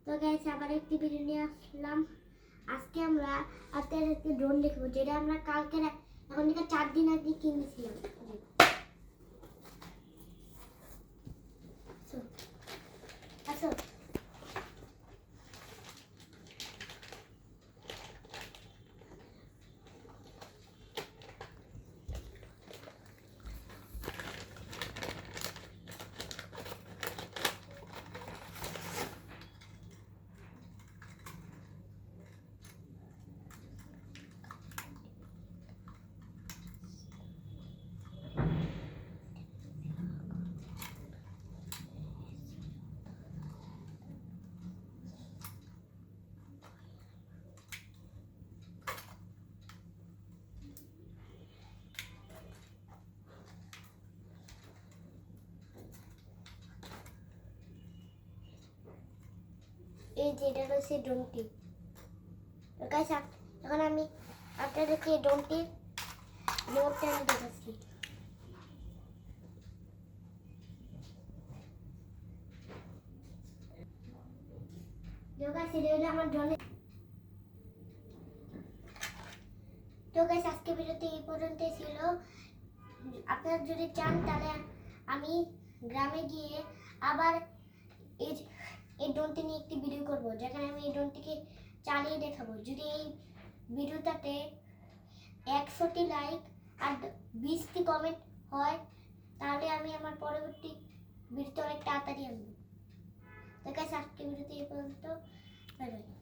তো গাইস আবার একটি ভিডিও নিয়ে আসলাম। আজকে আমরা আপনাদেরকে ড্রোন দেখাবো, যেটা আমরা কালকে এখন থেকে 4 দিন আগে কিনেছিলাম। আসো এই যে এটা হচ্ছে ড্রোনটি। তো গাইস এখন আমি আপনাদেরকে ড্রোনটি মোডটা আমি দেখাচ্ছি। তো গাইস এটা হলো আমার ড্রোনের। তো গাইস আজকে ভিডিওতে এই পর্যন্তই ছিল। আপনারা যদি চান তাহলে আমি গ্রামে গিয়ে আবার এই ড্রোনটি নিয়ে একটি ভিডিও করব, যেখানে আমি এই ড্রোনটিকে চালিয়ে দেখাবো। যদি এই ভিডিওটাতে 100টি লাইক আর 20টি কমেন্ট হয়, তাহলে আমি আমার পরবর্তী ভিডিওতে অনেক তাড়াতাড়ি আনবো। তো গাইস আজকে ভিডিওতে এই পর্যন্ত। Bye bye.